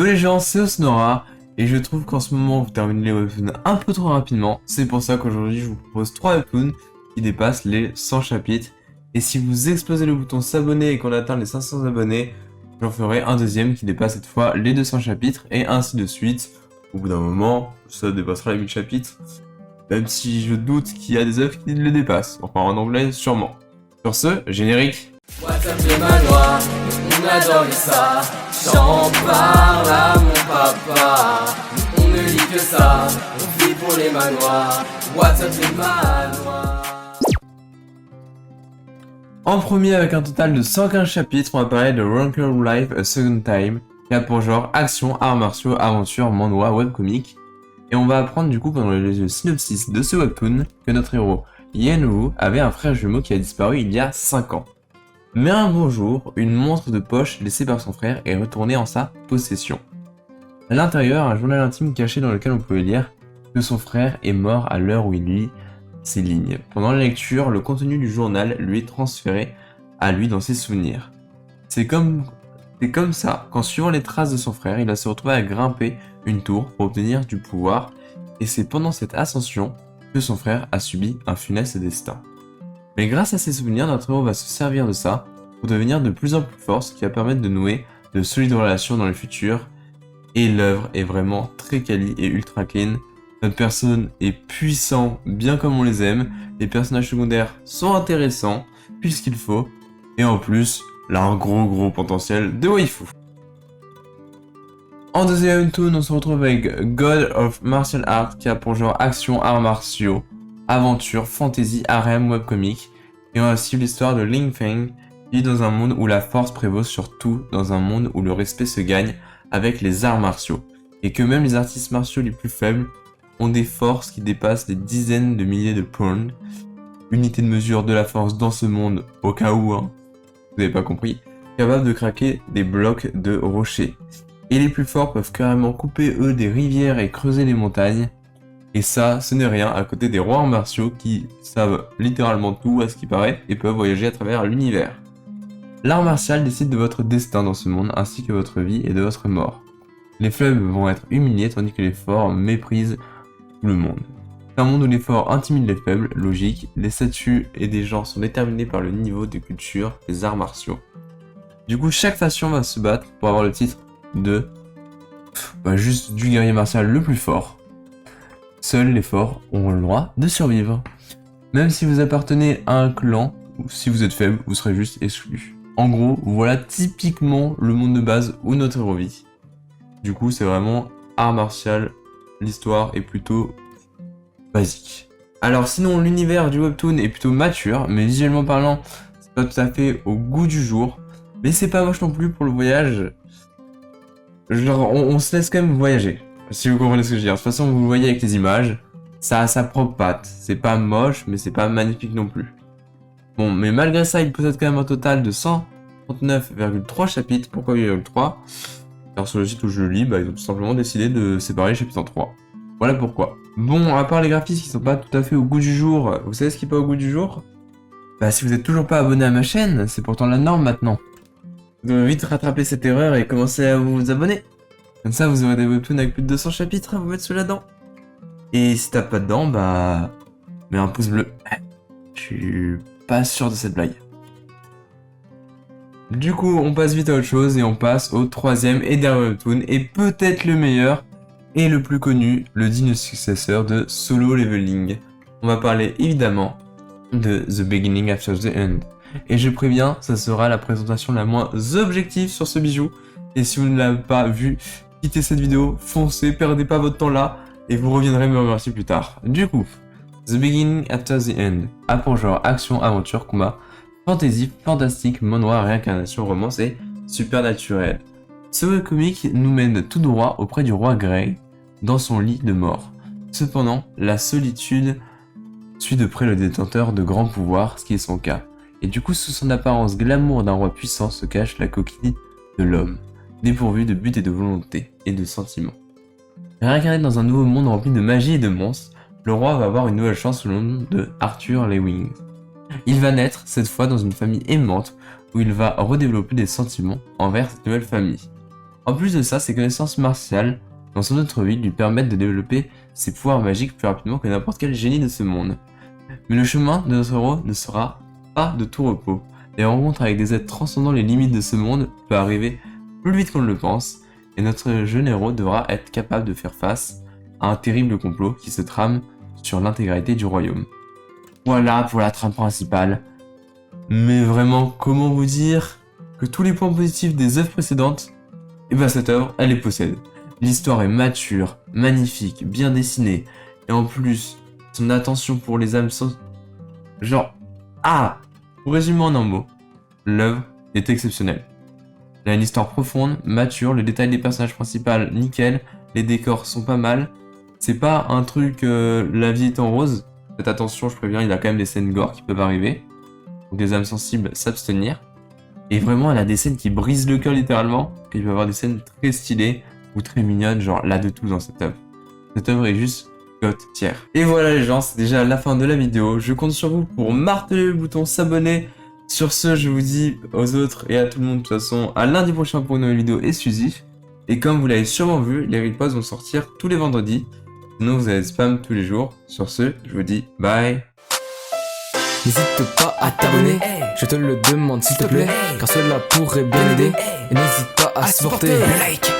les gens, c'est Osnora, et je trouve qu'en ce moment vous terminez les webtoons un peu trop rapidement. C'est pour ça qu'aujourd'hui je vous propose 3 webtoons qui dépassent les 100 chapitres. Et si vous explosez le bouton s'abonner et qu'on atteint les 500 abonnés, j'en ferai un deuxième qui dépasse cette fois les 200 chapitres, et ainsi de suite. Au bout d'un moment, ça dépassera les 1000 chapitres, même si je doute qu'il y a des œuvres qui le dépassent, enfin en anglais sûrement. Sur ce, générique. What's up les manoirs, on adore ça. J'en parle à mon papa. On ne lit que ça, on vit pour les manoirs. What's up les manoirs. En premier, avec un total de 115 chapitres, on va parler de Ranker Life A Second Time, qui a pour genre action, arts martiaux, aventure, manhwa, webcomic. Et on va apprendre du coup pendant le synopsis de ce webtoon que notre héros Yenwoo avait un frère jumeau qui a disparu il y a 5 ans. Mais un beau jour, une montre de poche laissée par son frère est retournée en sa possession. À l'intérieur, un journal intime caché dans lequel on pouvait lire que son frère est mort à l'heure où il lit ces lignes. Pendant la lecture, le contenu du journal lui est transféré à lui dans ses souvenirs. C'est comme ça qu'en suivant les traces de son frère, il va se retrouver à grimper une tour pour obtenir du pouvoir, et c'est pendant cette ascension que son frère a subi un funeste destin. Mais grâce à ses souvenirs, notre héros va se servir de ça pour devenir de plus en plus fort, ce qui va permettre de nouer de solides relations dans le futur, et l'œuvre est vraiment très quali et ultra clean. Notre personne est puissant, bien comme on les aime, les personnages secondaires sont intéressants, puisqu'il faut, et en plus, là un gros potentiel de waifu. En deuxième webtoon, on se retrouve avec God of Martial Art qui a pour genre action, arts martiaux, aventure, fantasy, harem, webcomic. Et on va suivre l'histoire de Ling Feng qui vit dans un monde où la force prévaut sur tout, dans un monde où le respect se gagne avec les arts martiaux. Et que même les artistes martiaux les plus faibles ont des forces qui dépassent des dizaines de milliers de pounds. Unité de mesure de la force dans ce monde, au cas où, hein, vous n'avez pas compris, capable de craquer des blocs de rochers. Et les plus forts peuvent carrément couper eux des rivières et creuser les montagnes. Et ça, ce n'est rien à côté des rois martiaux qui savent littéralement tout à ce qui paraît et peuvent voyager à travers l'univers. L'art martial décide de votre destin dans ce monde ainsi que votre vie et de votre mort. Les faibles vont être humiliés tandis que les forts méprisent tout le monde. C'est un monde où les forts intimident les faibles, logique, les statuts et des gens sont déterminés par le niveau de culture des arts martiaux. Du coup, chaque faction va se battre pour avoir le titre de juste du guerrier martial le plus fort. Seuls les forts auront le droit de survivre. Même si vous appartenez à un clan, ou si vous êtes faible, vous serez juste exclu. En gros, voilà typiquement le monde de base où notre héros vit. Du coup, c'est vraiment art martial, l'histoire est plutôt basique. Alors sinon, l'univers du webtoon est plutôt mature, mais visuellement parlant, c'est pas tout à fait au goût du jour. Mais c'est pas moche non plus pour le voyage. Genre, on se laisse quand même voyager, si vous comprenez ce que je veux dire. De toute façon, vous le voyez avec les images, ça a sa propre patte. C'est pas moche, mais c'est pas magnifique non plus. Bon, mais malgré ça, il possède quand même un total de 139,3 chapitres. Pourquoi 8,3 ? Alors sur le site où je le lis, ils ont tout simplement décidé de séparer les chapitres en 3. Voilà pourquoi. Bon, à part les graphismes qui sont pas tout à fait au goût du jour, vous savez ce qui est pas au goût du jour ? Bah si vous êtes toujours pas abonné à ma chaîne, c'est pourtant la norme maintenant. Vous devez vite rattraper cette erreur et commencer à vous abonner. Comme ça, vous aurez des webtoons avec plus de 200 chapitres à vous mettre sous la dent. Et si t'as pas de dents, bah... mets un pouce bleu. Je suis pas sûr de cette blague. Du coup, on passe vite à autre chose et on passe au troisième et dernier webtoon, et peut-être le meilleur et le plus connu, le digne successeur de Solo Leveling. On va parler évidemment de The Beginning After the End. Et je préviens, ça sera la présentation la moins objective sur ce bijou. Et si vous ne l'avez pas vu, quittez cette vidéo, foncez, perdez pas votre temps là, et vous reviendrez me remercier plus tard. Du coup, The Beginning After the End a pour genre action, aventure, combat, fantasy, fantastique, manhwa, réincarnation, romance et supernaturel. Ce webcomic nous mène tout droit auprès du roi Grey, dans son lit de mort. Cependant, la solitude suit de près le détenteur de grands pouvoirs, ce qui est son cas. Et du coup, sous son apparence glamour d'un roi puissant se cache la coquille de l'homme, dépourvu de but et de volonté, et de sentiments. Réincarné dans un nouveau monde rempli de magie et de monstres, le roi va avoir une nouvelle chance sous le nom de Arthur Lewing. Il va naître, cette fois, dans une famille aimante, où il va redévelopper des sentiments envers cette nouvelle famille. En plus de ça, ses connaissances martiales dans son autre vie lui permettent de développer ses pouvoirs magiques plus rapidement que n'importe quel génie de ce monde. Mais le chemin de notre héros ne sera pas de tout repos. Les rencontres avec des êtres transcendant les limites de ce monde peut arriver plus vite qu'on ne le pense, et notre jeune héros devra être capable de faire face à un terrible complot qui se trame sur l'intégrité du royaume. Voilà pour la trame principale. Mais vraiment, comment vous dire que tous les points positifs des œuvres précédentes, et ben cette œuvre, elle les possède. L'histoire est mature, magnifique, bien dessinée, et en plus, son attention pour les âmes sont... Genre... Ah! Pour résumer en un mot, l'œuvre est exceptionnelle. Elle a une histoire profonde, mature, le détail des personnages principaux, nickel, les décors sont pas mal. C'est pas un truc la vie est en rose. Faites attention, je préviens, il y a quand même des scènes gore qui peuvent arriver. Donc les âmes sensibles, s'abstenir. Et vraiment, elle a des scènes qui brisent le cœur littéralement. Il peut y avoir des scènes très stylées ou très mignonnes, genre là de tout dans cette œuvre. Cette œuvre est juste God tier. Et voilà les gens, c'est déjà la fin de la vidéo. Je compte sur vous pour marteler le bouton s'abonner. Sur ce, je vous dis aux autres et à tout le monde de toute façon à lundi prochain pour une nouvelle vidéo exclusive. Et comme vous l'avez sûrement vu, les reposts vont sortir tous les vendredis. Sinon vous avez spam tous les jours. Sur ce, je vous dis bye. N'hésite pas à t'abonner, je te le demande s'il te plaît, car cela pourrait bien aider. Et n'hésite pas à supporter. Le like.